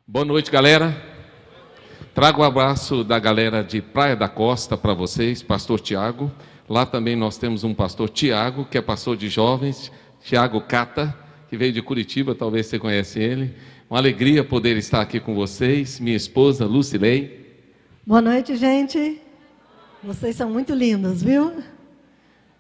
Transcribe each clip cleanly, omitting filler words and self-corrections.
Boa noite, galera. Trago o abraço da galera de Praia da Costa para vocês, pastor Tiago. Lá também nós temos um pastor Tiago, que é pastor de jovens, Tiago Cata, que veio de Curitiba, talvez você conhece ele. Uma alegria poder estar aqui com vocês, minha esposa Lucilei. Boa noite, gente. Vocês são muito lindos, viu?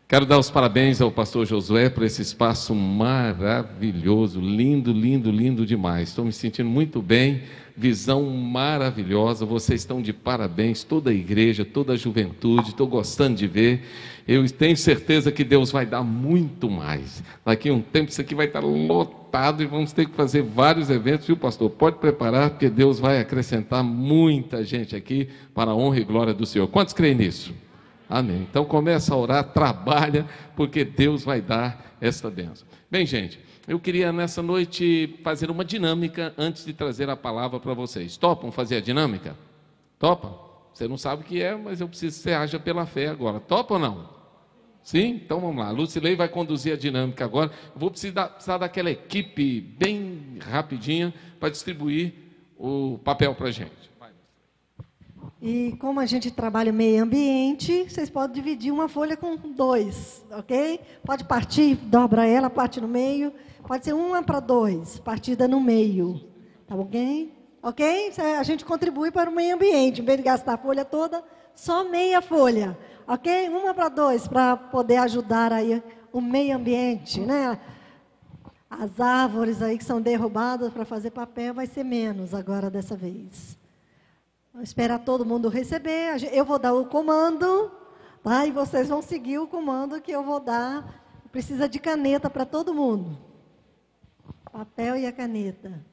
Quero dar os parabéns ao pastor Josué por esse espaço maravilhoso, lindo, lindo, lindo demais. Estou me sentindo muito bem, visão maravilhosa, vocês estão de parabéns, toda a igreja, toda a juventude, estou gostando de ver. Eu tenho certeza que Deus vai dar muito mais. Daqui a um tempo isso aqui vai estar lotado e vamos ter que fazer vários eventos, viu, pastor? Pode preparar, porque Deus vai acrescentar muita gente aqui para a honra e glória do Senhor. Quantos creem nisso? Amém. Então começa a orar, trabalha, porque Deus vai dar esta bênção. Bem, gente, eu queria nessa noite fazer uma dinâmica antes de trazer a palavra para vocês. Topam fazer a dinâmica? Topa? Você não sabe o que é, mas eu preciso que você haja pela fé agora. Topa ou não? Sim? Então vamos lá. A Lucilei vai conduzir a dinâmica agora. Eu vou precisar daquela equipe bem rapidinha para distribuir o papel para a gente. E como a gente trabalha meio ambiente, vocês podem dividir uma folha com 2, ok? Pode partir, dobra ela, parte no meio. Pode ser 1 para 2, partida no meio. Tá ok? Ok? A gente contribui para o meio ambiente. Em vez de gastar a folha toda, só meia folha. Ok? 1 para 2, para poder ajudar aí o meio ambiente, né? As árvores aí que são derrubadas para fazer papel vai ser menos agora dessa vez. Vamos esperar todo mundo receber. Eu vou dar o comando, tá? E vocês vão seguir o comando que eu vou dar. Precisa de caneta para todo mundo. Papel e a caneta.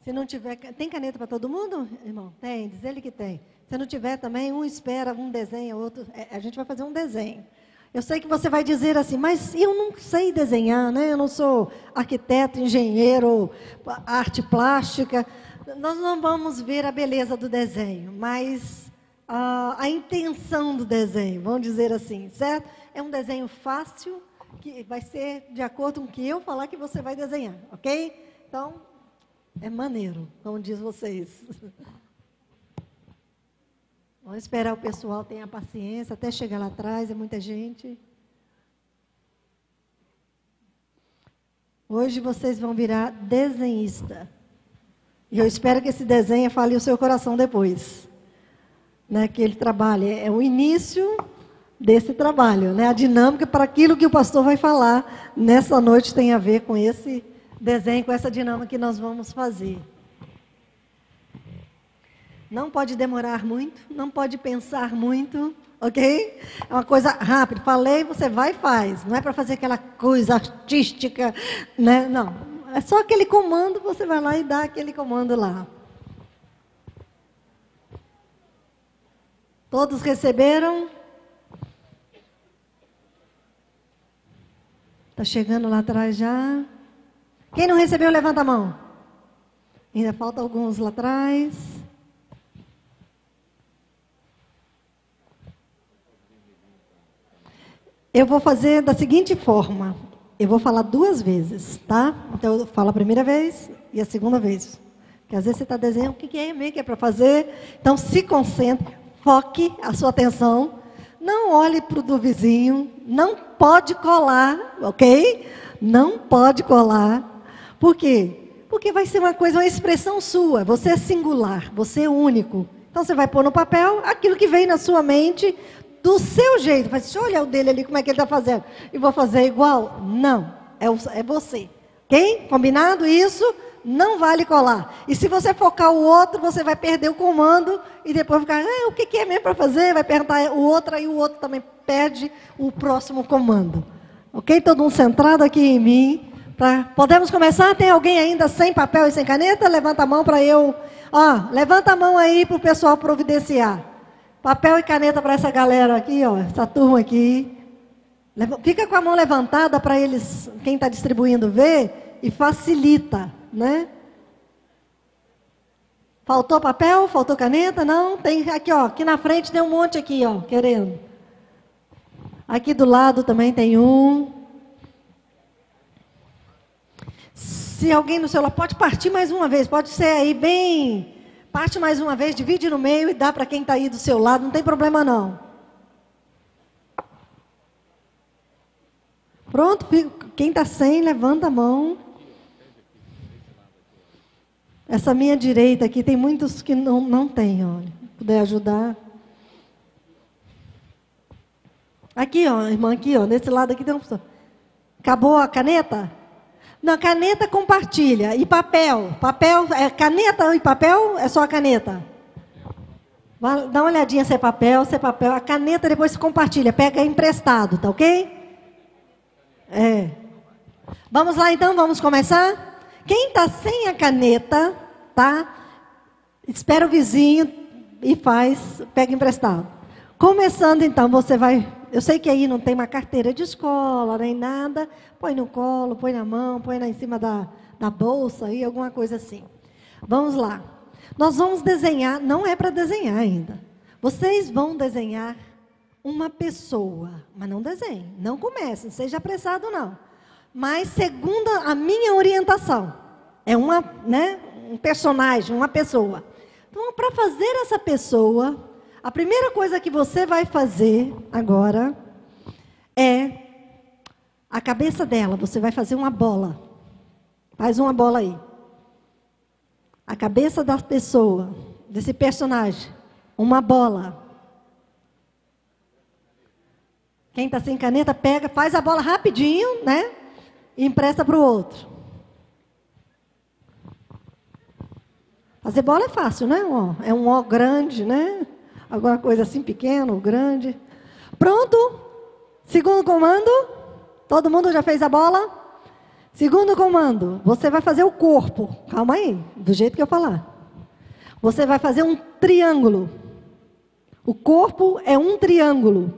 Se não tiver... Tem caneta para todo mundo, irmão? Tem, diz ele que tem. Se não tiver também, um espera, um desenha, outro... A gente vai fazer um desenho. Eu sei que você vai dizer assim, mas eu não sei desenhar, né? Eu não sou arquiteto, engenheiro, arte plástica. Nós não vamos ver a beleza do desenho, mas a intenção do desenho, vamos dizer assim, certo? É um desenho fácil, que vai ser de acordo com o que eu falar que você vai desenhar, ok? Então, é maneiro, como diz vocês. Vamos esperar o pessoal tenha paciência até chegar lá atrás, é muita gente. Hoje vocês vão virar desenhista. E eu espero que esse desenho fale o seu coração depois. Né, que ele trabalhe. É o início desse trabalho. Né, a dinâmica para aquilo que o pastor vai falar nessa noite tem a ver com esse desenho, com essa dinâmica que nós vamos fazer. Não pode demorar muito, não pode pensar muito, ok? É uma coisa rápida. Falei, você vai e faz. Não é para fazer aquela coisa artística, né? Não. É só aquele comando, você vai lá e dá aquele comando lá. Todos receberam? Está chegando lá atrás já. Quem não recebeu, levanta a mão. Ainda falta alguns lá atrás. Eu vou fazer da seguinte forma. Eu vou falar 2 vezes, tá? Então, eu falo a primeira vez e a segunda vez. Porque às vezes você está desenhando o que é meio que é para fazer. Então, se concentre, foque a sua atenção. Não olhe para o do vizinho. Não pode colar, ok? Não pode colar. Por quê? Porque vai ser uma coisa, uma expressão sua. Você é singular, você é único. Então, você vai pôr no papel aquilo que vem na sua mente, do seu jeito. Mas deixa eu olhar o dele ali, como é que ele está fazendo. E vou fazer igual? Não, é você. Ok? Combinado isso? Não vale colar. E se você focar o outro, você vai perder o comando e depois ficar, o que é mesmo para fazer? Vai perguntar o outro, aí o outro também perde o próximo comando. Ok? Todo mundo centrado aqui em mim. Podemos começar? Tem alguém ainda sem papel e sem caneta? Levanta a mão para eu... levanta a mão aí para o pessoal providenciar. Papel e caneta para essa galera aqui, essa turma aqui. Fica com a mão levantada para eles, quem está distribuindo, ver e facilita, né? Faltou papel? Faltou caneta? Não, tem aqui, ó. Aqui na frente tem um monte aqui, ó, querendo. Aqui do lado também tem um. Se alguém no celular, pode partir mais uma vez, pode ser aí bem... Parte mais uma vez, divide no meio e dá para quem está aí do seu lado, não tem problema não. Pronto, quem está sem, levanta a mão. Essa minha direita aqui, tem muitos que não tem, olha. Puder ajudar. Aqui, ó, irmã, aqui, ó, nesse lado aqui tem uma pessoa. Acabou a caneta? Não, caneta compartilha. E papel? Papel, caneta e papel é só a caneta? Dá uma olhadinha se é papel, se é papel. A caneta depois se compartilha, pega emprestado, tá ok? Vamos lá então, vamos começar? Quem está sem a caneta, tá? Espera o vizinho e pega emprestado. Começando então, você vai... Eu sei que aí não tem uma carteira de escola, nem nada. Põe no colo, põe na mão, põe lá em cima da bolsa, aí, alguma coisa assim. Vamos lá. Nós vamos desenhar, não é para desenhar ainda. Vocês vão desenhar uma pessoa, mas não desenhem, não comecem, seja apressado não. Mas segundo a minha orientação, é um personagem, uma pessoa. Então, para fazer essa pessoa... A primeira coisa que você vai fazer agora é a cabeça dela. Você vai fazer uma bola. Faz uma bola aí. A cabeça da pessoa, desse personagem. Uma bola. Quem está sem caneta, pega, faz a bola rapidinho, né? E empresta para o outro. Fazer bola é fácil, né? É um O grande, né? Alguma coisa assim, pequeno ou grande. Pronto? Segundo comando. Todo mundo já fez a bola? Segundo comando. Você vai fazer o corpo. Calma aí, do jeito que eu falar. Você vai fazer um triângulo. O corpo é um triângulo.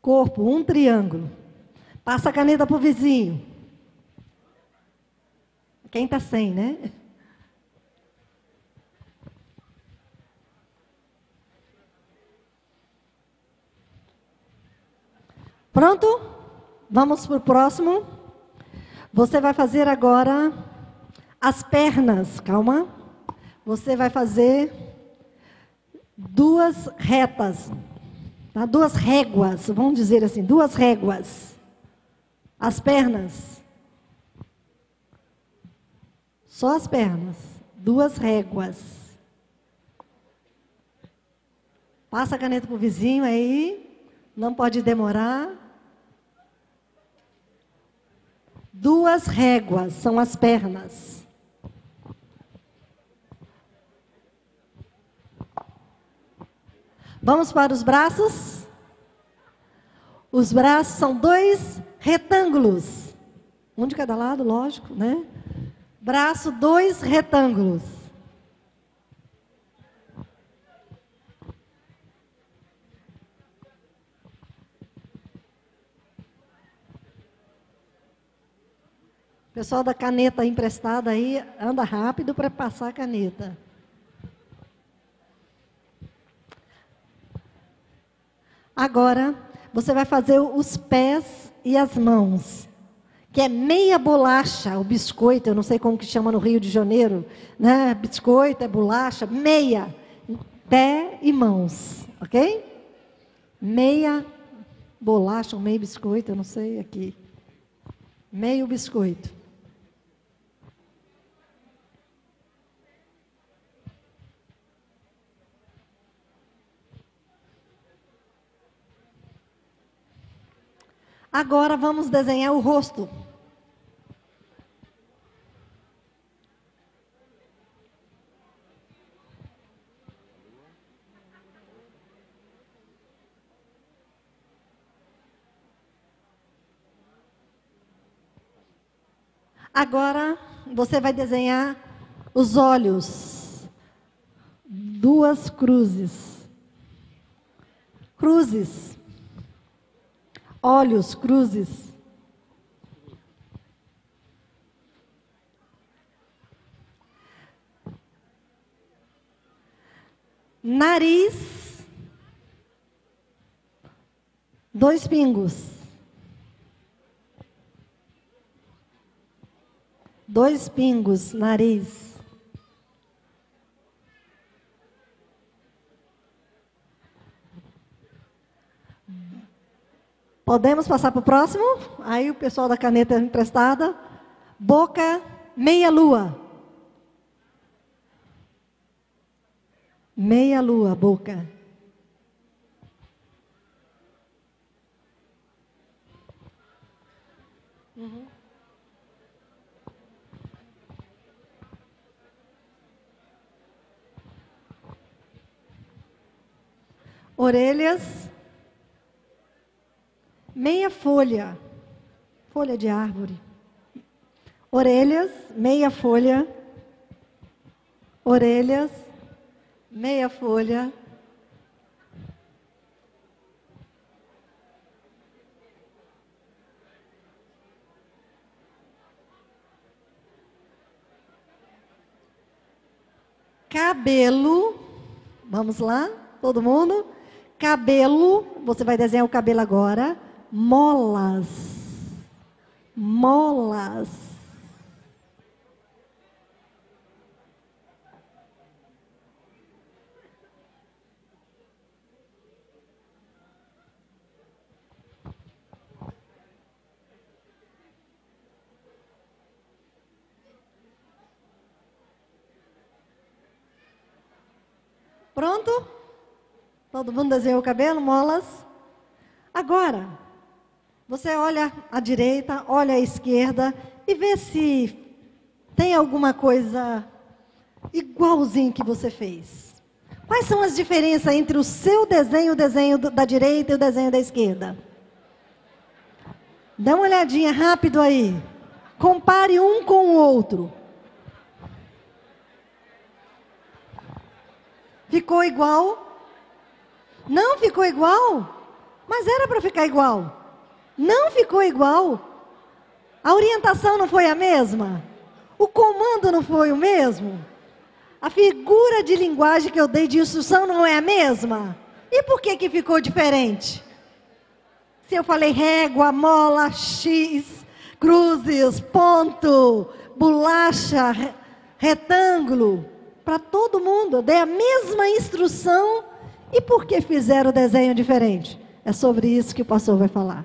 Corpo, um triângulo. Passa a caneta para o vizinho. Quem está sem, né? Pronto? Vamos para o próximo. Você vai fazer agora as pernas. Calma. Você vai fazer duas retas. Tá? Duas réguas, vamos dizer assim, duas réguas. As pernas. Só as pernas. Duas réguas. Passa a caneta para o vizinho aí. Não pode demorar. Duas réguas são as pernas. Vamos para os braços. Os braços são dois retângulos. Um de cada lado, lógico, né? Braço, dois retângulos. Pessoal da caneta emprestada aí, anda rápido para passar a caneta. Agora, você vai fazer os pés e as mãos. Que é meia bolacha, o biscoito, eu não sei como que chama no Rio de Janeiro, né? Biscoito, é bolacha, meia, pé e mãos, ok? Meia bolacha ou meio biscoito, eu não sei aqui. Meio biscoito. Agora vamos desenhar o rosto. Agora, você vai desenhar os olhos. Duas cruzes. Cruzes. Olhos, cruzes. Nariz, 2 pingos. 2 pingos, nariz. Podemos passar para o próximo? Aí o pessoal da caneta emprestada. Boca, meia lua. Meia lua, boca. Orelhas, meia folha, folha de árvore. Orelhas, meia folha. Orelhas, meia folha. Cabelo, vamos lá, todo mundo? Cabelo, você vai desenhar o cabelo agora. Molas. Molas. Pronto? Todo mundo desenhou o cabelo, molas. Agora, você olha à direita, olha à esquerda e vê se tem alguma coisa igualzinho que você fez. Quais são as diferenças entre o seu desenho, o desenho da direita e o desenho da esquerda? Dá uma olhadinha rápido aí. Compare um com o outro. Ficou igual? Não ficou igual? Mas era para ficar igual. Não ficou igual? A orientação não foi a mesma? O comando não foi o mesmo? A figura de linguagem que eu dei de instrução não é a mesma? E por que que ficou diferente? Se eu falei régua, mola, X, cruzes, ponto, bolacha, retângulo, para todo mundo, eu dei a mesma instrução. E por que fizeram o desenho diferente? É sobre isso que o pastor vai falar.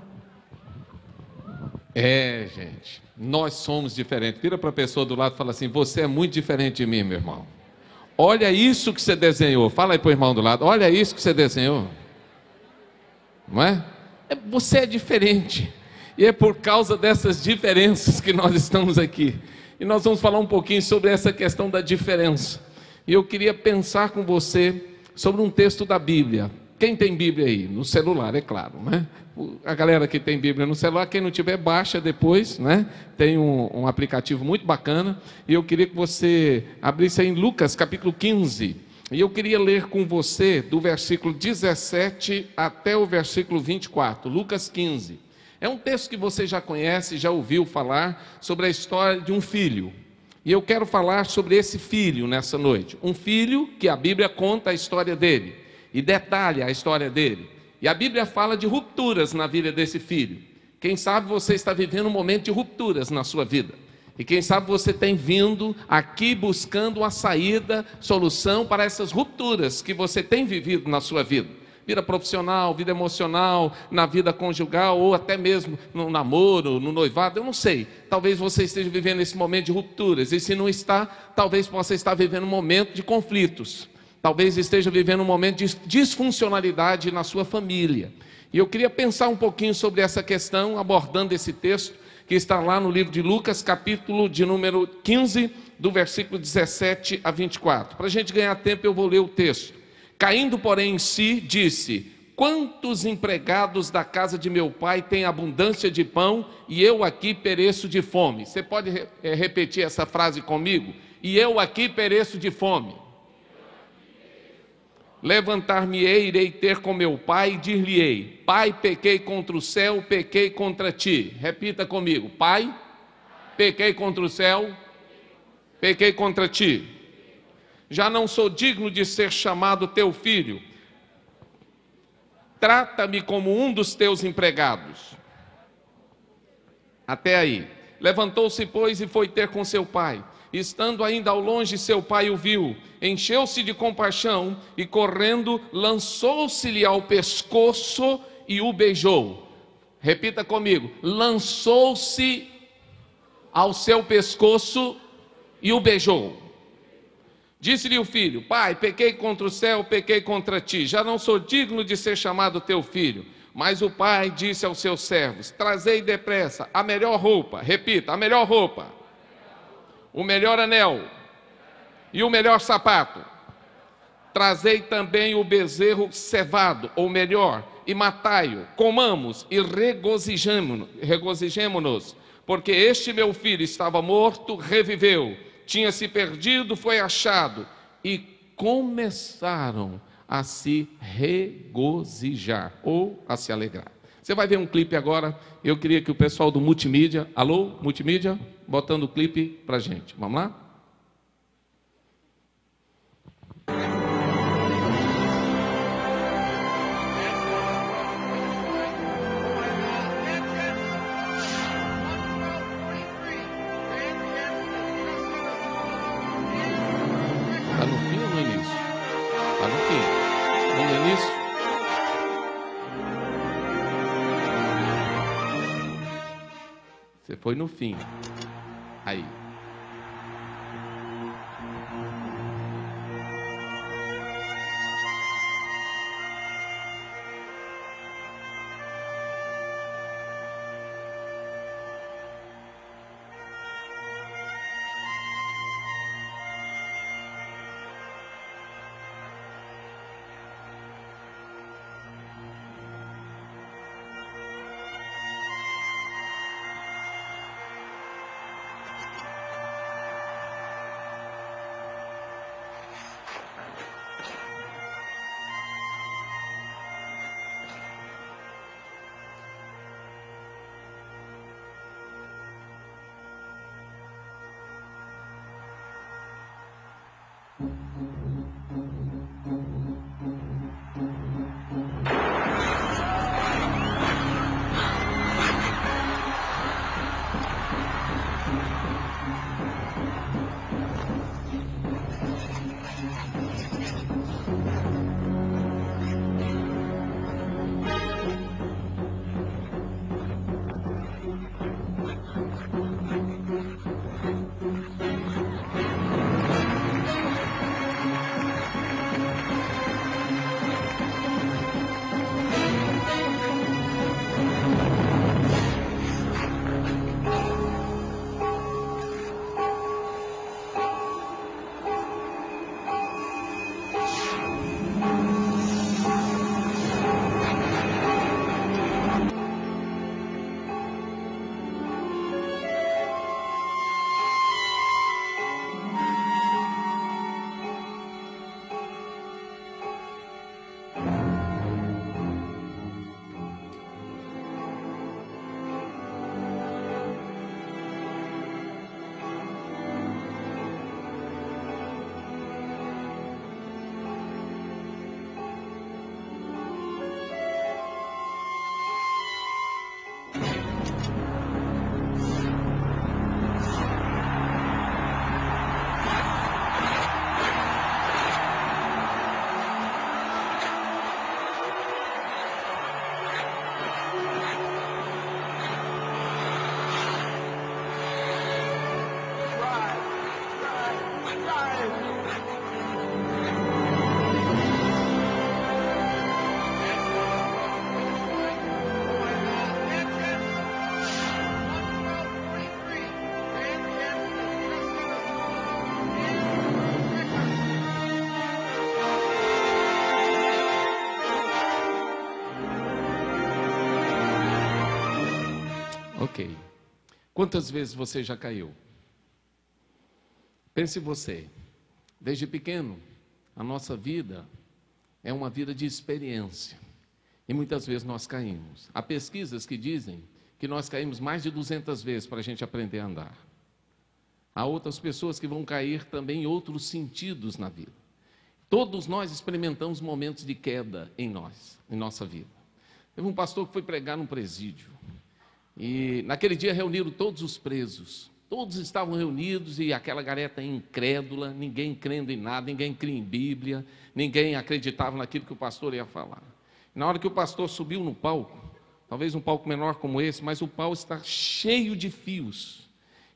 Gente, nós somos diferentes. Vira para a pessoa do lado e fala assim: você é muito diferente de mim, meu irmão. Olha isso que você desenhou. Fala aí para o irmão do lado: olha isso que você desenhou. Não é? Você é diferente. E é por causa dessas diferenças que nós estamos aqui. E nós vamos falar um pouquinho sobre essa questão da diferença. E eu queria pensar com você sobre um texto da Bíblia. Quem tem Bíblia aí? No celular, é claro, né? A galera que tem Bíblia no celular, quem não tiver, baixa depois, né? Tem um aplicativo muito bacana. E eu queria que você abrisse aí em Lucas capítulo 15. E eu queria ler com você do versículo 17 até o versículo 24. Lucas 15. É um texto que você já conhece, já ouviu falar sobre a história de um filho. E eu quero falar sobre esse filho nessa noite. Um filho que a Bíblia conta a história dele e detalha a história dele. E a Bíblia fala de rupturas na vida desse filho. Quem sabe você está vivendo um momento de rupturas na sua vida. E quem sabe você tem vindo aqui buscando uma saída, solução para essas rupturas que você tem vivido na sua vida. Vida profissional, vida emocional, na vida conjugal, ou até mesmo no namoro, no noivado, eu não sei. Talvez você esteja vivendo esse momento de rupturas, e se não está, talvez possa estar vivendo um momento de conflitos. Talvez esteja vivendo um momento de disfuncionalidade na sua família. E eu queria pensar um pouquinho sobre essa questão, abordando esse texto, que está lá no livro de Lucas, capítulo de número 15, do versículo 17 a 24. Para a gente ganhar tempo, eu vou ler o texto. Caindo, porém, em si, disse: quantos empregados da casa de meu pai têm abundância de pão, e eu aqui pereço de fome? Você pode repetir essa frase comigo? E eu aqui pereço de fome. Levantar-me-ei, irei ter com meu pai e dir-lhe-ei: Pai, pequei contra o céu, pequei contra ti. Repita comigo: Pai, pequei contra o céu, pequei contra ti. Já não sou digno de ser chamado teu filho. Trata-me como um dos teus empregados. Até aí. Levantou-se, pois, e foi ter com seu pai. Estando ainda ao longe, seu pai o viu, encheu-se de compaixão e, correndo, lançou-se-lhe ao pescoço e o beijou. Repita comigo: lançou-se ao seu pescoço e o beijou. Disse-lhe o filho: Pai, pequei contra o céu, pequei contra ti, já não sou digno de ser chamado teu filho. Mas o pai disse aos seus servos: Trazei depressa a melhor roupa, repita, a melhor roupa, o melhor anel e o melhor sapato. Trazei também o bezerro cevado, ou melhor, e matai-o, comamos e regozijemo-nos, porque este meu filho estava morto, reviveu, tinha se perdido, foi achado. E começaram a se regozijar, ou a se alegrar. Você vai ver um clipe agora. Eu queria que o pessoal do multimídia, alô, multimídia, botando o clipe pra gente. Vamos lá? Tá no fim ou no início? Tá no fim. Vamos no início? Você foi no fim. Aí. Ok. Quantas vezes você já caiu? Pense você. Desde pequeno, a nossa vida é uma vida de experiência. E muitas vezes nós caímos. Há pesquisas que dizem que nós caímos mais de 200 vezes para a gente aprender a andar. Há outras pessoas que vão cair também em outros sentidos na vida. Todos nós experimentamos momentos de queda em nossa vida. Teve um pastor que foi pregar num presídio. E naquele dia reuniram todos os presos. Todos estavam reunidos e aquela galera incrédula, ninguém crendo em nada, ninguém cria em Bíblia, ninguém acreditava naquilo que o pastor ia falar. Na hora que o pastor subiu no palco, talvez um palco menor como esse, mas o palco está cheio de fios.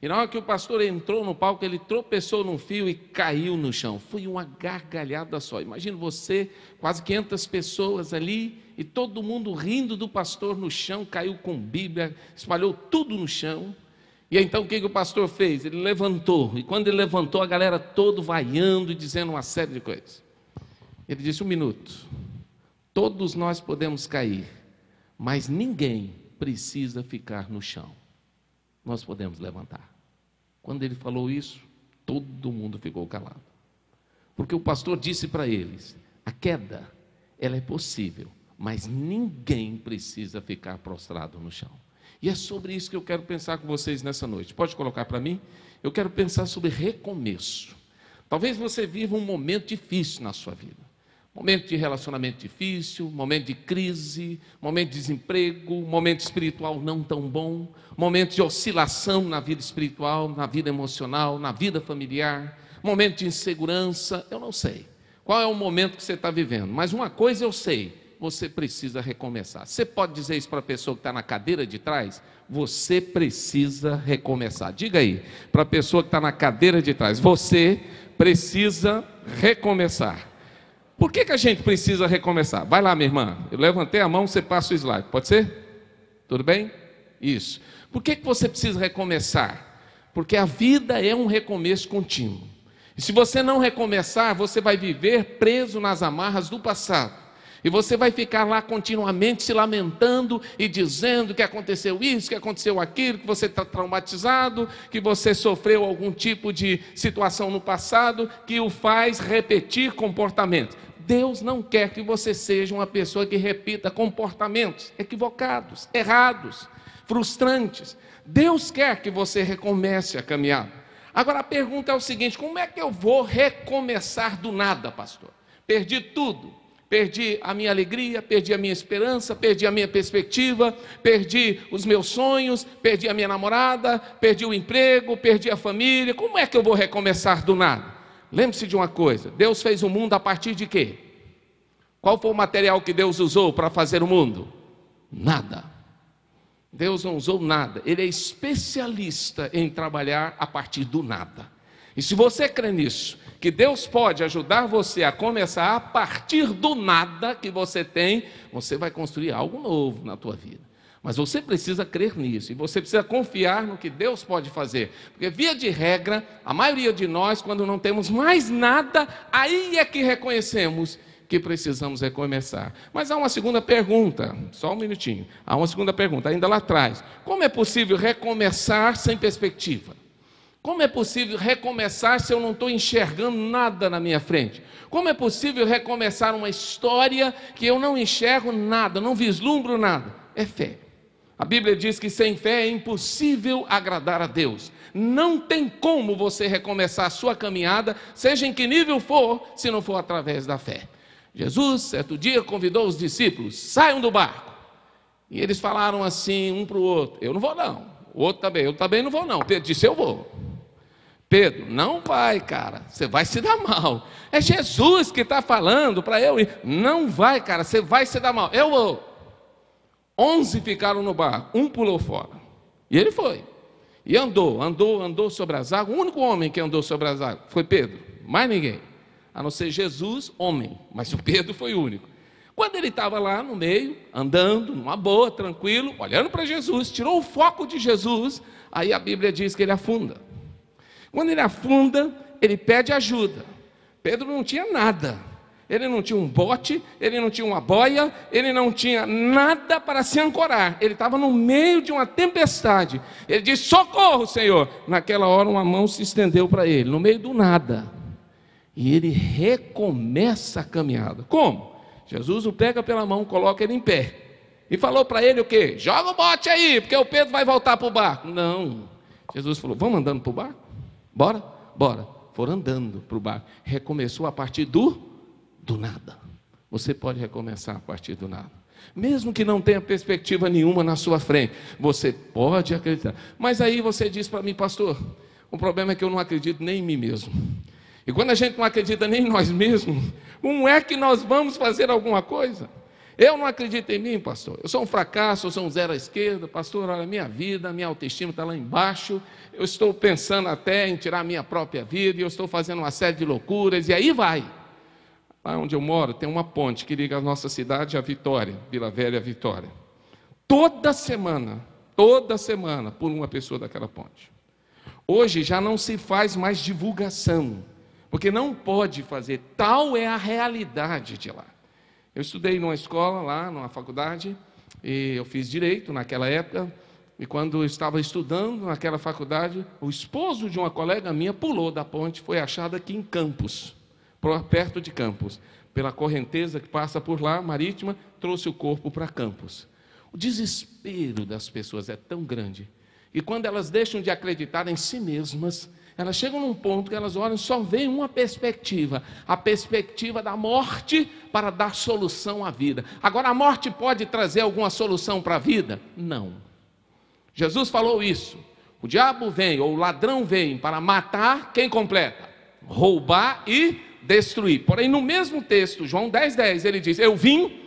E na hora que o pastor entrou no palco, ele tropeçou num fio e caiu no chão. Foi uma gargalhada só. Imagina você, quase 500 pessoas ali, e todo mundo rindo do pastor no chão, caiu com Bíblia, espalhou tudo no chão. E então o que o pastor fez? Ele levantou, e quando ele levantou, a galera toda vaiando e dizendo uma série de coisas. Ele disse: 1 minuto, todos nós podemos cair, mas ninguém precisa ficar no chão. Nós podemos levantar. Quando ele falou isso, todo mundo ficou calado. Porque o pastor disse para eles: a queda, ela é possível, mas ninguém precisa ficar prostrado no chão. E é sobre isso que eu quero pensar com vocês nessa noite. Pode colocar para mim? Eu quero pensar sobre recomeço. Talvez você viva um momento difícil na sua vida. Momento de relacionamento difícil, momento de crise, momento de desemprego, momento espiritual não tão bom, momento de oscilação na vida espiritual, na vida emocional, na vida familiar, momento de insegurança. Eu não sei qual é o momento que você está vivendo, mas uma coisa eu sei: você precisa recomeçar. Você pode dizer isso para a pessoa que está na cadeira de trás? Você precisa recomeçar. Diga aí para a pessoa que está na cadeira de trás: você precisa recomeçar. Por que a gente precisa recomeçar? Vai lá, minha irmã, eu levantei a mão, você passa o slide, pode ser? Tudo bem? Isso. Por que você precisa recomeçar? Porque a vida é um recomeço contínuo. E se você não recomeçar, você vai viver preso nas amarras do passado. E você vai ficar lá continuamente se lamentando e dizendo que aconteceu isso, que aconteceu aquilo, que você está traumatizado, que você sofreu algum tipo de situação no passado que o faz repetir comportamentos. Deus não quer que você seja uma pessoa que repita comportamentos equivocados, errados, frustrantes. Deus quer que você recomece a caminhada. Agora a pergunta é o seguinte: como é que eu vou recomeçar do nada, pastor? Perdi tudo. Perdi a minha alegria, perdi a minha esperança, perdi a minha perspectiva, perdi os meus sonhos, perdi a minha namorada, perdi o emprego, perdi a família. Como é que eu vou recomeçar do nada? Lembre-se de uma coisa: Deus fez o mundo a partir de quê? Qual foi o material que Deus usou para fazer o mundo? Nada. Deus não usou nada. Ele é especialista em trabalhar a partir do nada. E se você crê nisso, que Deus pode ajudar você a começar a partir do nada que você tem, você vai construir algo novo na tua vida. Mas você precisa crer nisso, e você precisa confiar no que Deus pode fazer. Porque via de regra, a maioria de nós, quando não temos mais nada, aí é que reconhecemos que precisamos recomeçar. Mas há uma segunda pergunta, só um minutinho. Há uma segunda pergunta, ainda lá atrás: como é possível recomeçar sem perspectiva? Como é possível recomeçar se eu não estou enxergando nada na minha frente? Como é possível recomeçar uma história que eu não enxergo nada, não vislumbro nada? É fé. A Bíblia diz que sem fé é impossível agradar a Deus. Não tem como você recomeçar a sua caminhada, seja em que nível for, se não for através da fé. Jesus, certo dia, convidou os discípulos: saiam do barco. E eles falaram assim, um para o outro: eu não vou não. O outro também: eu também não vou não. Pedro disse: eu vou. Pedro: não vai, cara, você vai se dar mal. É Jesus que está falando para eu ir. Não vai, cara, você vai se dar mal. Eu vou. 11 ficaram no barco, um pulou fora. E ele foi. E andou sobre as águas. O único homem que andou sobre as águas foi Pedro, mais ninguém. A não ser Jesus, homem, mas o Pedro foi o único. Quando ele estava lá no meio, andando, numa boa, tranquilo, olhando para Jesus, tirou o foco de Jesus, aí a Bíblia diz que ele afunda. Quando ele afunda, ele pede ajuda. Pedro não tinha nada. Ele não tinha um bote, ele não tinha uma boia, ele não tinha nada para se ancorar. Ele estava no meio de uma tempestade. Ele disse: socorro, Senhor. Naquela hora uma mão se estendeu para ele, no meio do nada. E ele recomeça a caminhada. Como? Jesus o pega pela mão, coloca ele em pé. E falou para ele o quê? Joga o bote aí, porque o Pedro vai voltar para o barco. Não. Jesus falou, vamos andando para o barco? Bora? Bora. Foram andando para o barco. Recomeçou a partir do nada. Você pode recomeçar a partir do nada. Mesmo que não tenha perspectiva nenhuma na sua frente, você pode acreditar. Mas aí você diz para mim, pastor, o problema é que eu não acredito nem em mim mesmo. E quando a gente não acredita nem em nós mesmos, como é que nós vamos fazer alguma coisa? Eu não acredito em mim, pastor. Eu sou um fracasso, eu sou um zero à esquerda. Pastor, olha, minha vida, minha autoestima está lá embaixo. Eu estou pensando até em tirar a minha própria vida, e eu estou fazendo uma série de loucuras, e aí vai. Lá onde eu moro tem uma ponte que liga a nossa cidade à Vitória, Vila Velha Vitória. Toda semana, por uma pessoa daquela ponte. Hoje já não se faz mais divulgação, porque não pode fazer, tal é a realidade de lá. Eu estudei numa escola lá, numa faculdade, e eu fiz direito naquela época, e quando eu estava estudando naquela faculdade, o esposo de uma colega minha pulou da ponte, foi achado aqui em Campos, perto de Campos, pela correnteza que passa por lá, marítima, trouxe o corpo para Campos. O desespero das pessoas é tão grande, e quando elas deixam de acreditar em si mesmas, elas chegam num ponto que elas olham e só veem uma perspectiva, a perspectiva da morte para dar solução à vida. Agora, a morte pode trazer alguma solução para a vida? Não. Jesus falou isso. O diabo vem, ou o ladrão vem para matar, quem completa? Roubar e destruir. Porém, no mesmo texto, João 10:10, ele diz, eu vim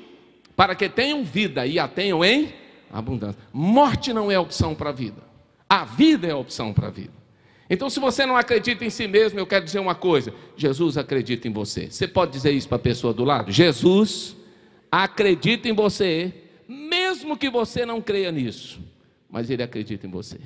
para que tenham vida e a tenham em abundância. Morte não é opção para a vida. A vida é opção para a vida. Então, se você não acredita em si mesmo, eu quero dizer uma coisa, Jesus acredita em você. Você pode dizer isso para a pessoa do lado? Jesus acredita em você, mesmo que você não creia nisso, mas Ele acredita em você.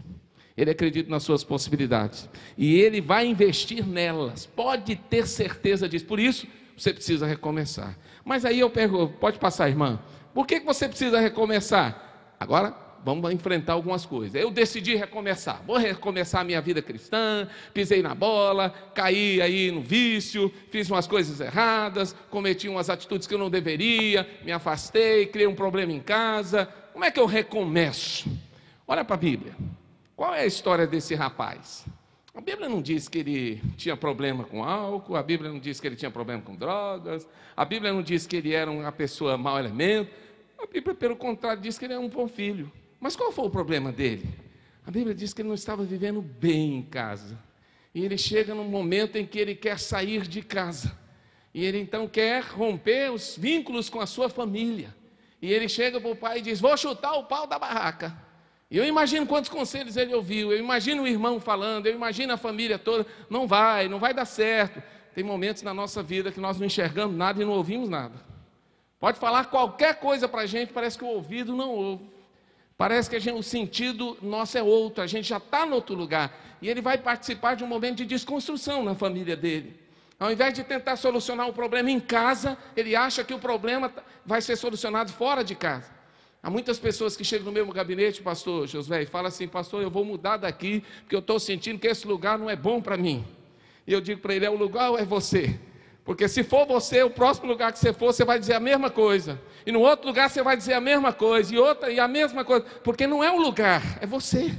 Ele acredita nas suas possibilidades, e Ele vai investir nelas, pode ter certeza disso. Por isso, você precisa recomeçar. Mas aí eu pergunto, pode passar, irmã, por que você precisa recomeçar? Agora, vamos enfrentar algumas coisas. Eu decidi recomeçar. Vou recomeçar a minha vida cristã, pisei na bola, caí aí no vício, fiz umas coisas erradas, cometi umas atitudes que eu não deveria, me afastei, criei um problema em casa. Como é que eu recomeço? Olha para a Bíblia. Qual é a história desse rapaz? A Bíblia não diz que ele tinha problema com álcool, a Bíblia não diz que ele tinha problema com drogas, a Bíblia não diz que ele era uma pessoa mau elemento, a Bíblia, pelo contrário, diz que ele é um bom filho. Mas qual foi o problema dele? A Bíblia diz que ele não estava vivendo bem em casa. E ele chega num momento em que ele quer sair de casa. E ele então quer romper os vínculos com a sua família. E ele chega para o pai e diz, vou chutar o pau da barraca. E eu imagino quantos conselhos ele ouviu, eu imagino o irmão falando, eu imagino a família toda, não vai dar certo. Tem momentos na nossa vida que nós não enxergamos nada e não ouvimos nada. Pode falar qualquer coisa para a gente, parece que o ouvido não ouve. Parece que o sentido nosso é outro, a gente já está em outro lugar. E ele vai participar de um momento de desconstrução na família dele. Ao invés de tentar solucionar o problema em casa, ele acha que o problema vai ser solucionado fora de casa. Há muitas pessoas que chegam no meu gabinete, pastor Josué, e falam assim, pastor, eu vou mudar daqui, porque eu estou sentindo que esse lugar não é bom para mim. E eu digo para ele, é o lugar ou é você? Porque se for você, o próximo lugar que você for, você vai dizer a mesma coisa. E no outro lugar você vai dizer a mesma coisa, e a mesma coisa. Porque não é o lugar, é você.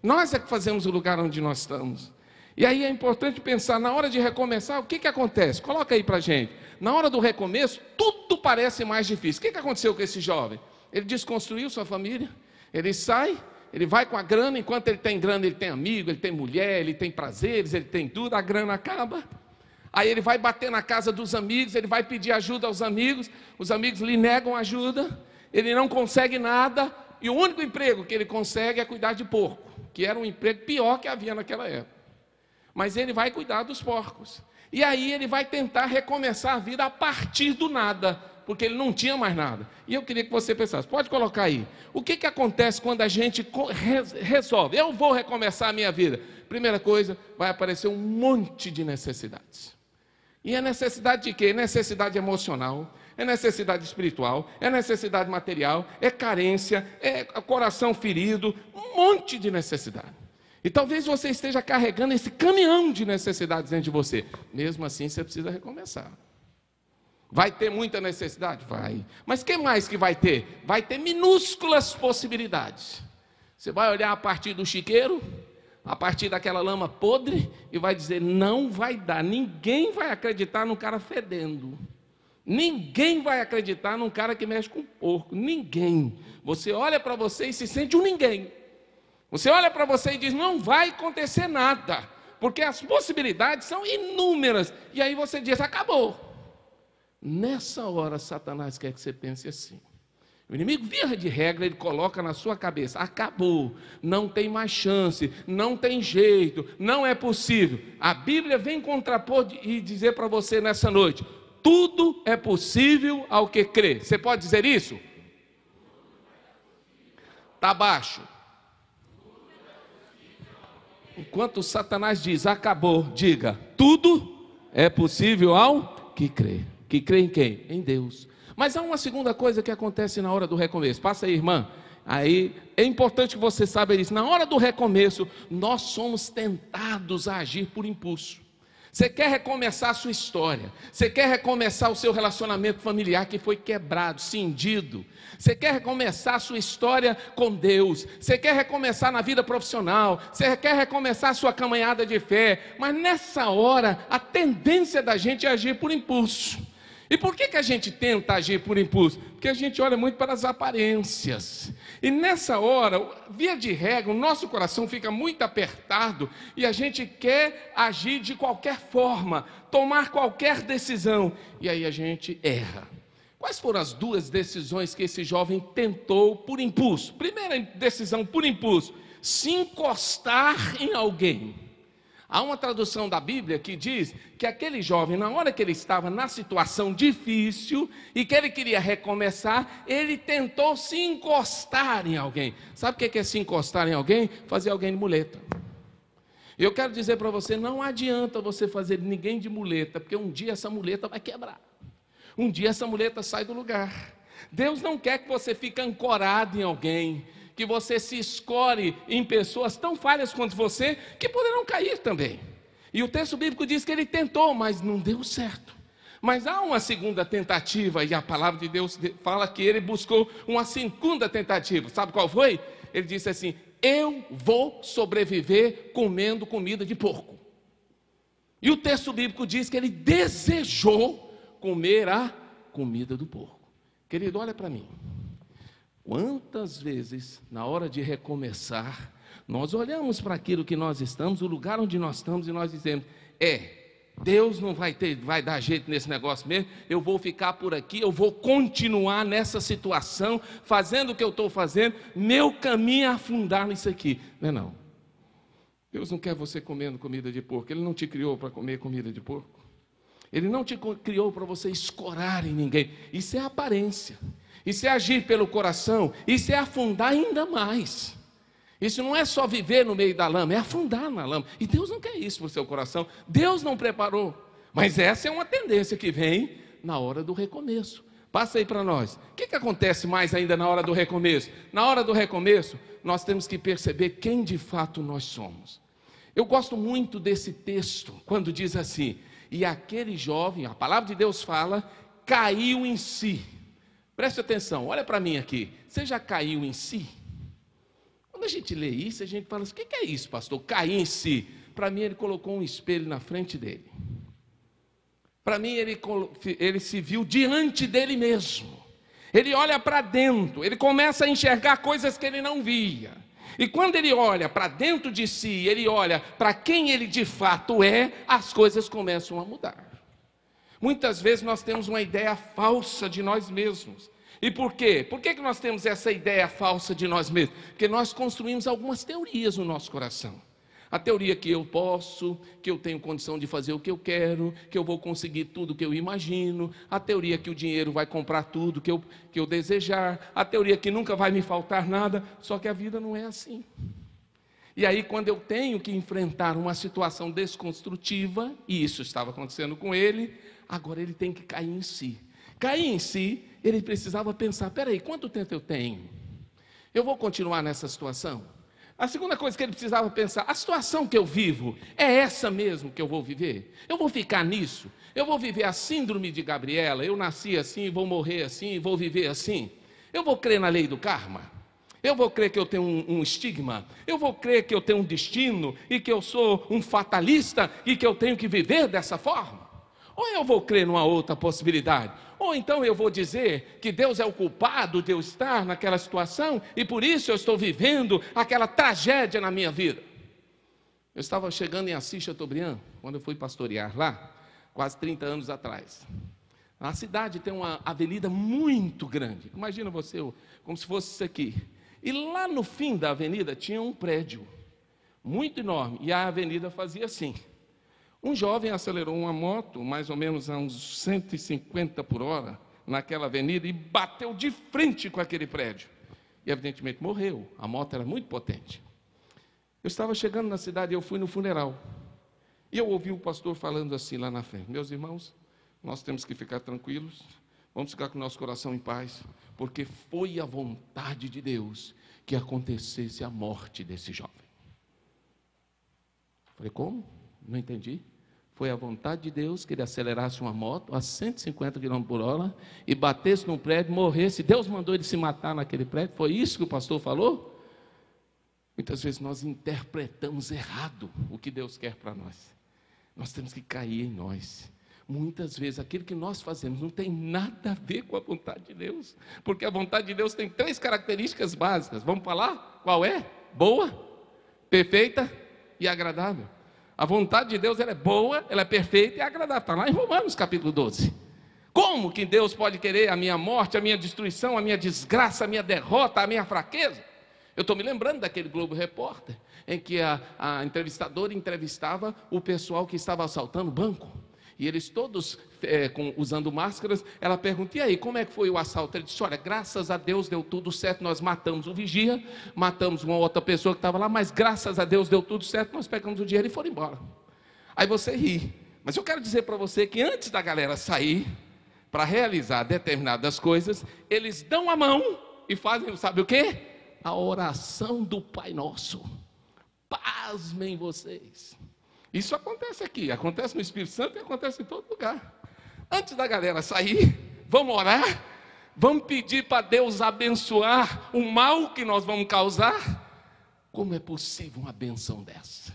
Nós é que fazemos o lugar onde nós estamos. E aí é importante pensar, na hora de recomeçar, o que acontece? Coloca aí para a gente. Na hora do recomeço, tudo parece mais difícil. O que aconteceu com esse jovem? Ele desconstruiu sua família, ele sai, ele vai com a grana, enquanto ele tem grana, ele tem amigo, ele tem mulher, ele tem prazeres, ele tem tudo, a grana acaba. Aí ele vai bater na casa dos amigos, ele vai pedir ajuda aos amigos, os amigos lhe negam ajuda, ele não consegue nada, e o único emprego que ele consegue é cuidar de porco, que era um emprego pior que havia naquela época. Mas ele vai cuidar dos porcos. E aí ele vai tentar recomeçar a vida a partir do nada, porque ele não tinha mais nada. E eu queria que você pensasse, pode colocar aí, o que acontece quando a gente resolve, eu vou recomeçar a minha vida? Primeira coisa, vai aparecer um monte de necessidades. E é necessidade de quê? Necessidade emocional, é necessidade espiritual, é necessidade material, é carência, é coração ferido, um monte de necessidade. E talvez você esteja carregando esse caminhão de necessidades dentro de você. Mesmo assim, você precisa recomeçar. Vai ter muita necessidade? Vai. Mas o que mais que vai ter? Vai ter minúsculas possibilidades. Você vai olhar a partir do chiqueiro, a partir daquela lama podre, e vai dizer, não vai dar. Ninguém vai acreditar num cara fedendo. Ninguém vai acreditar num cara que mexe com porco. Ninguém. Você olha para você e se sente um ninguém. Você olha para você e diz, não vai acontecer nada. Porque as possibilidades são inúmeras. E aí você diz, acabou. Nessa hora, Satanás quer que você pense assim. O inimigo, via de regra, ele coloca na sua cabeça, acabou, não tem mais chance, não tem jeito, não é possível. A Bíblia vem contrapor e dizer para você nessa noite, tudo é possível ao que crê. Você pode dizer isso? Está baixo. Enquanto Satanás diz, acabou, diga, tudo é possível ao que crê. Que crê em quem? Em Deus. Mas há uma segunda coisa que acontece na hora do recomeço. Passa aí, irmã. Aí é importante que você saiba isso. Na hora do recomeço, nós somos tentados a agir por impulso. Você quer recomeçar a sua história. Você quer recomeçar o seu relacionamento familiar que foi quebrado, cindido. Você quer recomeçar a sua história com Deus. Você quer recomeçar na vida profissional. Você quer recomeçar a sua caminhada de fé. Mas nessa hora, a tendência da gente é agir por impulso. E por que a gente tenta agir por impulso? Porque a gente olha muito para as aparências. E nessa hora, via de regra, o nosso coração fica muito apertado e a gente quer agir de qualquer forma, tomar qualquer decisão. E aí a gente erra. Quais foram as duas decisões que esse jovem tentou por impulso? Primeira decisão por impulso, se encostar em alguém. Há uma tradução da Bíblia que diz que aquele jovem, na hora que ele estava na situação difícil e que ele queria recomeçar, ele tentou se encostar em alguém. Sabe o que é se encostar em alguém? Fazer alguém de muleta. Eu quero dizer para você, não adianta você fazer ninguém de muleta, porque um dia essa muleta vai quebrar. Um dia essa muleta sai do lugar. Deus não quer que você fique ancorado em alguém, que você se escore em pessoas tão falhas quanto você, que poderão cair também. E o texto bíblico diz que ele tentou, mas não deu certo. Mas há uma segunda tentativa, e a palavra de Deus fala que ele buscou uma segunda tentativa. Sabe qual foi? Ele disse assim, eu vou sobreviver comendo comida de porco. E o texto bíblico diz que ele desejou comer a comida do porco. Querido, olha para mim. Quantas vezes, na hora de recomeçar, nós olhamos para aquilo que nós estamos, o lugar onde nós estamos, e nós dizemos, Deus não vai dar jeito nesse negócio mesmo, eu vou ficar por aqui, eu vou continuar nessa situação, fazendo o que eu estou fazendo, meu caminho é afundar nisso aqui. Não é não. Deus não quer você comendo comida de porco, Ele não te criou para comer comida de porco. Ele não te criou para você escorar em ninguém. Isso é aparência. Isso é agir pelo coração. Isso é afundar ainda mais. Isso não é só viver no meio da lama, é afundar na lama. E Deus não quer isso para o seu coração. Deus não preparou. Mas essa é uma tendência que vem na hora do recomeço. Passa aí para nós. O que acontece mais ainda na hora do recomeço? Na hora do recomeço, nós temos que perceber quem de fato nós somos. Eu gosto muito desse texto, quando diz assim, e aquele jovem, a palavra de Deus fala, caiu em si. Preste atenção, olha para mim aqui. Você já caiu em si? Quando a gente lê isso, a gente fala assim, o que é isso, pastor? Cair em si. Para mim, ele colocou um espelho na frente dele. Para mim, ele se viu diante dele mesmo. Ele olha para dentro, ele começa a enxergar coisas que ele não via. E quando ele olha para dentro de si, ele olha para quem ele de fato é, as coisas começam a mudar. Muitas vezes nós temos uma ideia falsa de nós mesmos. E por quê? Por que nós temos essa ideia falsa de nós mesmos? Porque nós construímos algumas teorias no nosso coração. A teoria que eu posso, que eu tenho condição de fazer o que eu quero, que eu vou conseguir tudo o que eu imagino. A teoria que o dinheiro vai comprar tudo que eu desejar. A teoria que nunca vai me faltar nada. Só que a vida não é assim. E aí, quando eu tenho que enfrentar uma situação desconstrutiva, e isso estava acontecendo com ele, agora ele tem que cair em si. Cair em si, ele precisava pensar, peraí, quanto tempo eu tenho? Eu vou continuar nessa situação? A segunda coisa que ele precisava pensar, a situação que eu vivo, é essa mesmo que eu vou viver? Eu vou ficar nisso? Eu vou viver a síndrome de Gabriela, eu nasci assim, vou morrer assim, vou viver assim? Eu vou crer na lei do karma? Eu vou crer que eu tenho um estigma? Eu vou crer que eu tenho um destino e que eu sou um fatalista e que eu tenho que viver dessa forma? Ou eu vou crer numa outra possibilidade? Ou então eu vou dizer que Deus é o culpado de eu estar naquela situação e por isso eu estou vivendo aquela tragédia na minha vida? Eu estava chegando em Assis Chateaubriand, quando eu fui pastorear lá, quase 30 anos atrás. A cidade tem uma avenida muito grande, imagina você, como se fosse isso aqui. E lá no fim da avenida tinha um prédio muito enorme e a avenida fazia assim. Um jovem acelerou uma moto, mais ou menos a uns 150 por hora, naquela avenida e bateu de frente com aquele prédio. E evidentemente morreu, a moto era muito potente. Eu estava chegando na cidade e eu fui no funeral. E eu ouvi o pastor falando assim lá na frente: meus irmãos, nós temos que ficar tranquilos, vamos ficar com o nosso coração em paz, porque foi a vontade de Deus que acontecesse a morte desse jovem. Falei, como? Não entendi. Foi a vontade de Deus que ele acelerasse uma moto a 150 km por hora e batesse num prédio, morresse. Deus mandou ele se matar naquele prédio. Foi isso que o pastor falou? Muitas vezes nós interpretamos errado o que Deus quer para nós. Nós temos que cair em nós. Muitas vezes aquilo que nós fazemos não tem nada a ver com a vontade de Deus, porque a vontade de Deus tem 3 características básicas. Vamos falar? Qual é? Boa, perfeita e agradável. A vontade de Deus ela é boa, ela é perfeita e agradável. Está lá em Romanos capítulo 12. Como que Deus pode querer a minha morte, a minha destruição, a minha desgraça, a minha derrota, a minha fraqueza? Eu estou me lembrando daquele Globo Repórter, em que a entrevistadora entrevistava o pessoal que estava assaltando o banco. E eles todos usando máscaras. Ela pergunta, e aí, como é que foi o assalto? Ele disse, olha, graças a Deus deu tudo certo, nós matamos o vigia, matamos uma outra pessoa que estava lá, mas graças a Deus deu tudo certo, nós pegamos o dinheiro e foram embora. Aí você ri, mas eu quero dizer para você que antes da galera sair, para realizar determinadas coisas, eles dão a mão e fazem, sabe o quê? A oração do Pai Nosso. Pasmem vocês. Isso acontece aqui, acontece no Espírito Santo e acontece em todo lugar. Antes da galera sair, vamos orar, vamos pedir para Deus abençoar o mal que nós vamos causar. Como é possível uma benção dessa?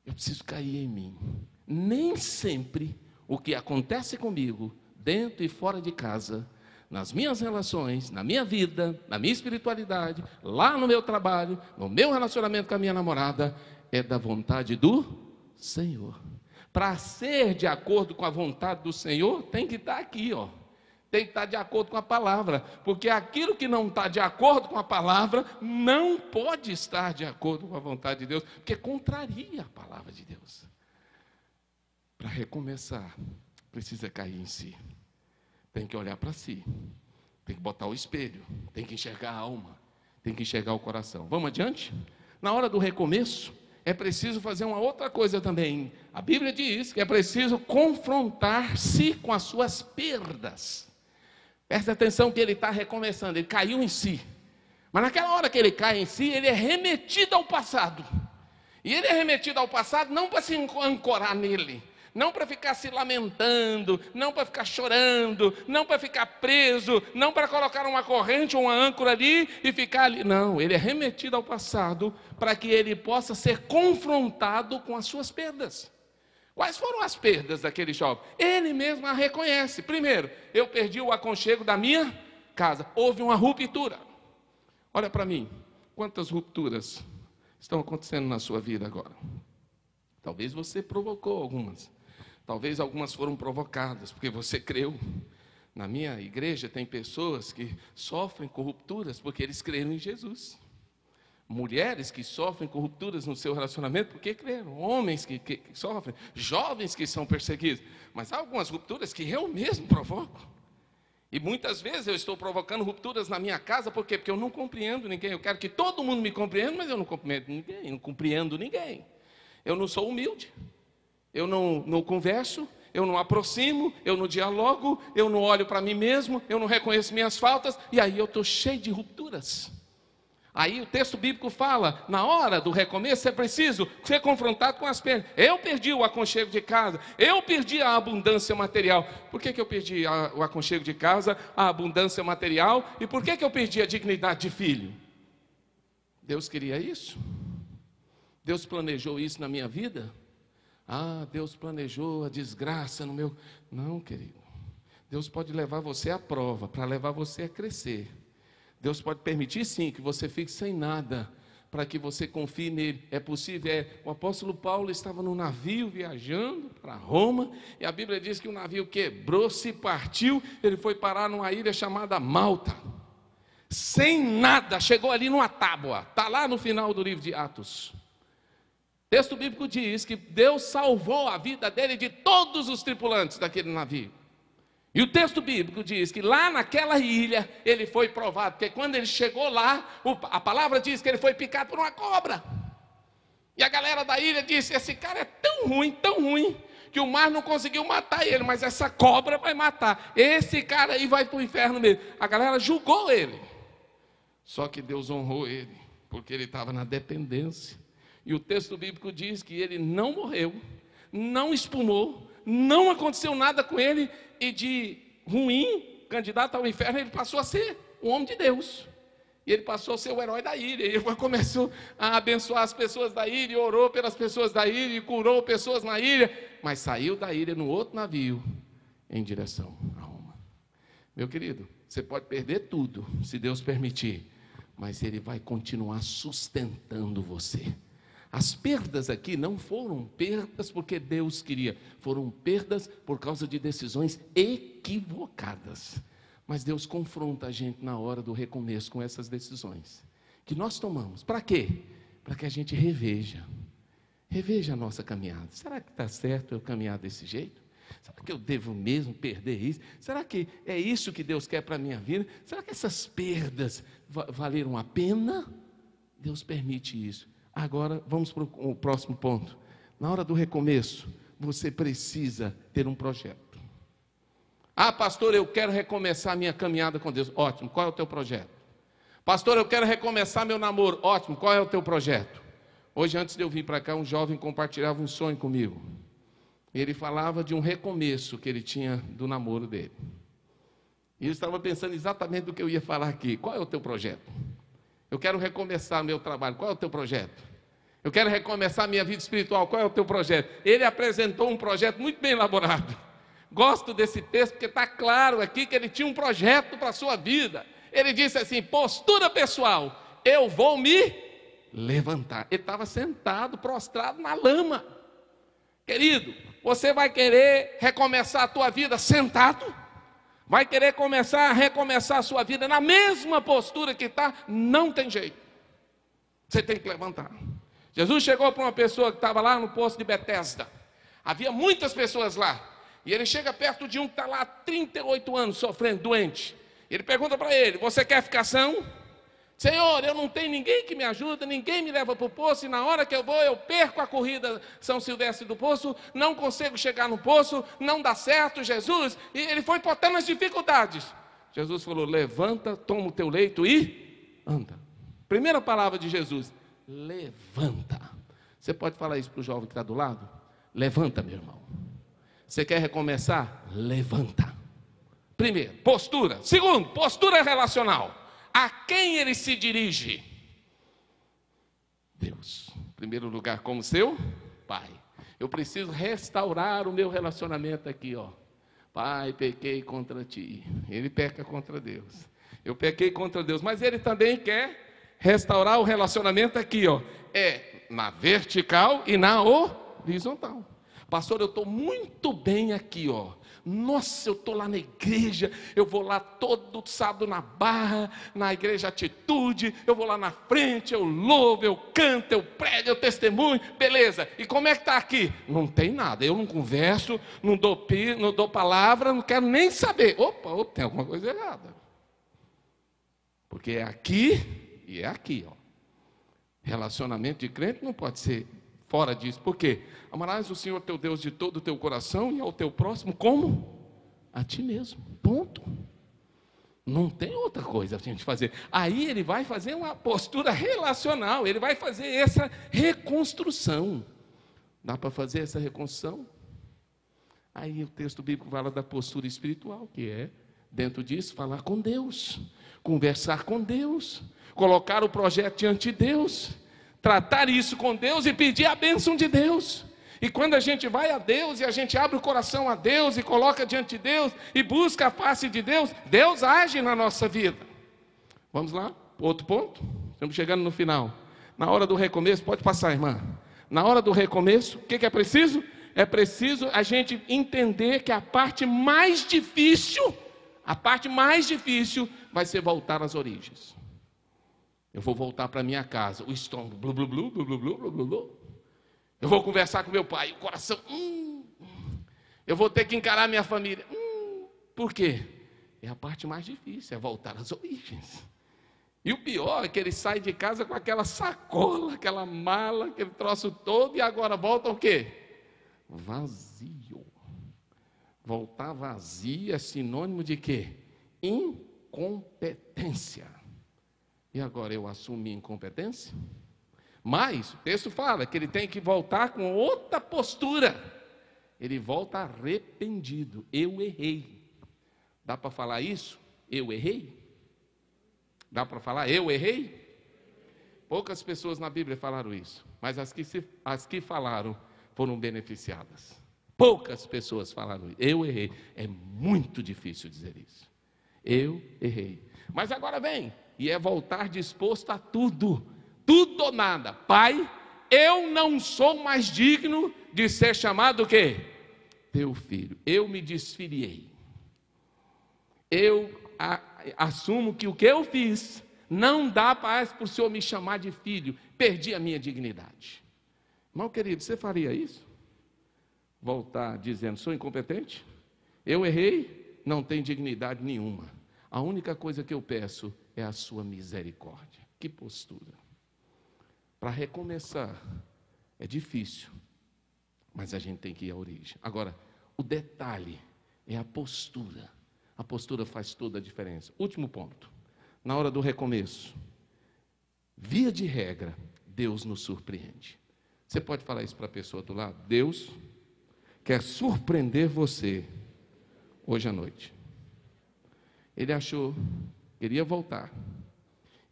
Eu preciso cair em mim. Nem sempre o que acontece comigo, dentro e fora de casa, nas minhas relações, na minha vida, na minha espiritualidade, lá no meu trabalho, no meu relacionamento com a minha namorada, é da vontade do Senhor. Para ser de acordo com a vontade do Senhor, tem que estar aqui, ó. Tem que estar de acordo com a palavra, porque aquilo que não está de acordo com a palavra, não pode estar de acordo com a vontade de Deus, porque contraria a palavra de Deus. Para recomeçar, precisa cair em si. Tem que olhar para si, tem que botar o espelho, tem que enxergar a alma, tem que enxergar o coração. Vamos adiante? Na hora do recomeço, é preciso fazer uma outra coisa também. A Bíblia diz que é preciso confrontar-se com as suas perdas. Presta atenção que ele está recomeçando, ele caiu em si. Mas naquela hora que ele cai em si, ele é remetido ao passado. E ele é remetido ao passado não para se ancorar nele, não para ficar se lamentando, não para ficar chorando, não para ficar preso, não para colocar uma corrente ou uma âncora ali e ficar ali. Não, ele é remetido ao passado para que ele possa ser confrontado com as suas perdas. Quais foram as perdas daquele jovem? Ele mesmo a reconhece. Primeiro, eu perdi o aconchego da minha casa. Houve uma ruptura. Olha para mim, quantas rupturas estão acontecendo na sua vida agora? Talvez você provocou algumas. Talvez algumas foram provocadas, porque você creu. Na minha igreja tem pessoas que sofrem com rupturas porque eles creram em Jesus. Mulheres que sofrem com rupturas no seu relacionamento porque creram. Homens que sofrem. Jovens que são perseguidos. Mas há algumas rupturas que eu mesmo provoco. E muitas vezes eu estou provocando rupturas na minha casa. Por quê? Porque eu não compreendo ninguém. Eu quero que todo mundo me compreenda, mas eu não compreendo ninguém. Eu não sou humilde. Eu não converso, eu não aproximo, eu não dialogo, eu não olho para mim mesmo, eu não reconheço minhas faltas, e aí eu estou cheio de rupturas. Aí o texto bíblico fala, na hora do recomeço é preciso ser confrontado com as perdas. Eu perdi o aconchego de casa, eu perdi a abundância material. Por que eu perdi o aconchego de casa, a abundância material? E por que eu perdi a dignidade de filho? Deus queria isso? Deus planejou isso na minha vida? Ah, Deus planejou a desgraça no meu... Não, querido. Deus pode levar você à prova, para levar você a crescer. Deus pode permitir, sim, que você fique sem nada, para que você confie nele. É possível, o apóstolo Paulo estava no navio, viajando para Roma, e a Bíblia diz que o navio quebrou, se partiu, ele foi parar numa ilha chamada Malta. Sem nada, chegou ali numa tábua, está lá no final do livro de Atos. O texto bíblico diz que Deus salvou a vida dele e de todos os tripulantes daquele navio. E o texto bíblico diz que lá naquela ilha ele foi provado, porque quando ele chegou lá, a palavra diz que ele foi picado por uma cobra. E a galera da ilha disse, esse cara é tão ruim, que o mar não conseguiu matar ele, mas essa cobra vai matar. Esse cara aí vai para o inferno mesmo. A galera julgou ele. Só que Deus honrou ele, porque ele estava na dependência. E o texto bíblico diz que ele não morreu, não espumou, não aconteceu nada com ele, e de ruim, candidato ao inferno, ele passou a ser um homem de Deus. E ele passou a ser o herói da ilha. E ele começou a abençoar as pessoas da ilha, e orou pelas pessoas da ilha, e curou pessoas na ilha. Mas saiu da ilha no outro navio, em direção a Roma. Meu querido, você pode perder tudo, se Deus permitir, mas Ele vai continuar sustentando você. As perdas aqui não foram perdas porque Deus queria, foram perdas por causa de decisões equivocadas. Mas Deus confronta a gente na hora do recomeço com essas decisões que nós tomamos. Para quê? Para que a gente reveja a nossa caminhada. Será que está certo eu caminhar desse jeito? Será que eu devo mesmo perder isso? Será que é isso que Deus quer para a minha vida? Será que essas perdas valeram a pena? Deus permite isso. Agora, vamos para o próximo ponto. Na hora do recomeço, você precisa ter um projeto. Ah, pastor, eu quero recomeçar a minha caminhada com Deus. Ótimo, qual é o teu projeto? Pastor, eu quero recomeçar meu namoro. Ótimo, qual é o teu projeto? Hoje, antes de eu vir para cá, um jovem compartilhava um sonho comigo. Ele falava de um recomeço que ele tinha do namoro dele. E eu estava pensando exatamente do que eu ia falar aqui. Qual é o teu projeto? Eu quero recomeçar meu trabalho. Qual é o teu projeto? Eu quero recomeçar minha vida espiritual. Qual é o teu projeto? Ele apresentou um projeto muito bem elaborado. Gosto desse texto porque está claro aqui que ele tinha um projeto para a sua vida. Ele disse assim, postura pessoal, eu vou me levantar. Ele estava sentado, prostrado na lama. Querido, você vai querer recomeçar a tua vida sentado? Vai querer recomeçar a sua vida na mesma postura que está? Não tem jeito. Você tem que levantar. Jesus chegou para uma pessoa que estava lá no poço de Betesda. Havia muitas pessoas lá. E ele chega perto de um que está lá há 38 anos sofrendo, doente. Ele pergunta para ele, você quer ficar são? Senhor, eu não tenho ninguém que me ajuda, ninguém me leva para o poço, e na hora que eu vou, eu perco a corrida São Silvestre do Poço, não consigo chegar no poço, não dá certo, Jesus. E ele foi botando as dificuldades. Jesus falou, levanta, toma o teu leito e anda. Primeira palavra de Jesus, levanta. Você pode falar isso para o jovem que está do lado? Levanta, meu irmão. Você quer recomeçar? Levanta. Primeiro, postura. Segundo, postura relacional. A quem ele se dirige? Deus. Em primeiro lugar, como seu Pai. Eu preciso restaurar o meu relacionamento aqui, ó. Pai, pequei contra ti. Ele peca contra Deus. Eu pequei contra Deus, mas ele também quer restaurar o relacionamento aqui, ó. É na vertical e na horizontal. Pastor, eu estou muito bem aqui, ó. Nossa, eu estou lá na igreja, eu vou lá todo sábado na Barra, na igreja Atitude, eu vou lá na frente, eu louvo, eu canto, eu prego, eu testemunho, beleza. E como é que está aqui? Não tem nada, eu não converso, não dou palavra, não quero nem saber. Opa, tem alguma coisa errada. Porque é aqui e é aqui, ó. Relacionamento de crente não pode ser fora disso. Por quê? Amarás o Senhor teu Deus de todo o teu coração e ao teu próximo como? A ti mesmo. Ponto. Não tem outra coisa a gente fazer. Aí ele vai fazer uma postura relacional, ele vai fazer essa reconstrução. Dá para fazer essa reconstrução? Aí o texto bíblico fala da postura espiritual, que é, dentro disso, falar com Deus, conversar com Deus, colocar o projeto diante de Deus, tratar isso com Deus e pedir a bênção de Deus. E quando a gente vai a Deus e a gente abre o coração a Deus e coloca diante de Deus e busca a face de Deus, Deus age na nossa vida. Vamos lá, outro ponto? Estamos chegando no final. Na hora do recomeço, pode passar, irmã. Na hora do recomeço, o que é preciso? É preciso a gente entender que a parte mais difícil vai ser voltar às origens. Eu vou voltar para minha casa, o estômago, blu, blu, blu, blu, blu, blu, blu, blu. Eu vou conversar com meu pai, o coração, eu vou ter que encarar minha família. Por quê? É a parte mais difícil, é voltar às origens. E o pior é que ele sai de casa com aquela sacola, aquela mala, aquele troço todo, e agora volta o quê? Vazio. Voltar vazio é sinônimo de quê? Incompetência. E agora eu assumo minha incompetência? Mas o texto fala que ele tem que voltar com outra postura. Ele volta arrependido. Eu errei. Dá para falar isso? Eu errei? Dá para falar eu errei? Poucas pessoas na Bíblia falaram isso, mas as que falaram foram beneficiadas. Poucas pessoas falaram isso. Eu errei. É muito difícil dizer isso. Eu errei. Mas agora vem, e é voltar disposto a tudo. Tudo ou nada. Pai, eu não sou mais digno de ser chamado o quê? Teu filho. Eu me desfiliei. Eu assumo que o que eu fiz não dá para o Senhor me chamar de filho. Perdi a minha dignidade. Irmão querido, você faria isso? Voltar dizendo, sou incompetente? Eu errei? Não tenho dignidade nenhuma. A única coisa que eu peço é a sua misericórdia. Que postura. Para recomeçar, é difícil, mas a gente tem que ir à origem. Agora, o detalhe é a postura. A postura faz toda a diferença. Último ponto, na hora do recomeço, via de regra, Deus nos surpreende. Você pode falar isso para a pessoa do lado? Deus quer surpreender você hoje à noite. Ele achou, queria voltar.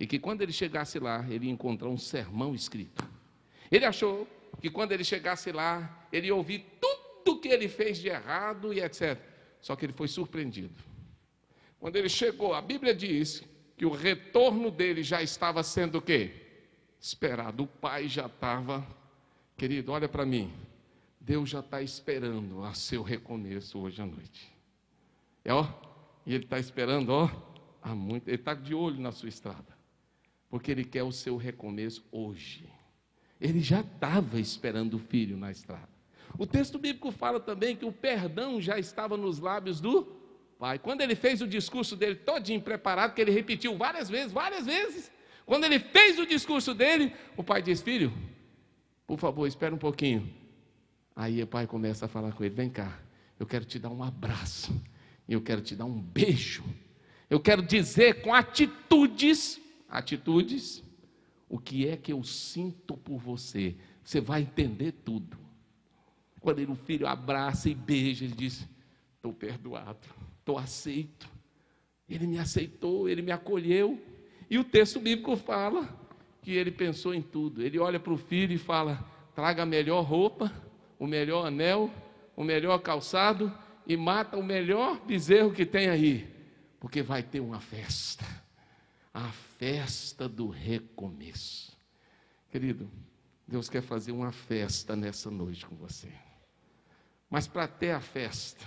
E que quando ele chegasse lá, ele ia encontrar um sermão escrito. Ele achou que quando ele chegasse lá, ele ia ouvir tudo que ele fez de errado e etc. Só que ele foi surpreendido. Quando ele chegou, a Bíblia diz que o retorno dele já estava sendo o quê? Esperado. O pai já estava, querido, olha para mim. Deus já está esperando a seu recomeço hoje à noite. E ele está esperando, há muito. Ele está de olho na sua estrada. Porque ele quer o seu recomeço hoje. Ele já estava esperando o filho na estrada. O texto bíblico fala também que o perdão já estava nos lábios do pai. Quando ele fez o discurso dele todinho preparado, que ele repetiu várias vezes. Quando ele fez o discurso dele, o pai disse, filho, por favor, espera um pouquinho. Aí o pai começa a falar com ele, vem cá, eu quero te dar um abraço, eu quero te dar um beijo, eu quero dizer com atitudes, o que é que eu sinto por você. Você vai entender tudo. Quando o filho abraça e beija, ele diz, estou perdoado, estou aceito. Ele me aceitou, ele me acolheu. E o texto bíblico fala que ele pensou em tudo. Ele olha para o filho e fala, traga a melhor roupa, o melhor anel, o melhor calçado e mata o melhor bezerro que tem aí, porque vai ter uma festa. A festa do recomeço. Querido, Deus quer fazer uma festa nessa noite com você. Mas para ter a festa,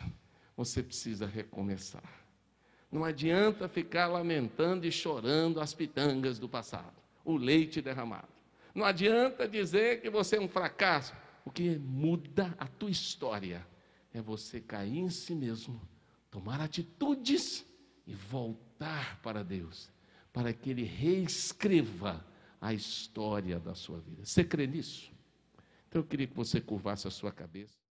você precisa recomeçar. Não adianta ficar lamentando e chorando as pitangas do passado, o leite derramado. Não adianta dizer que você é um fracasso. O que muda a tua história é você cair em si mesmo, tomar atitudes e voltar para Deus, para que Ele reescreva a história da sua vida. Você crê nisso? Então eu queria que você curvasse a sua cabeça.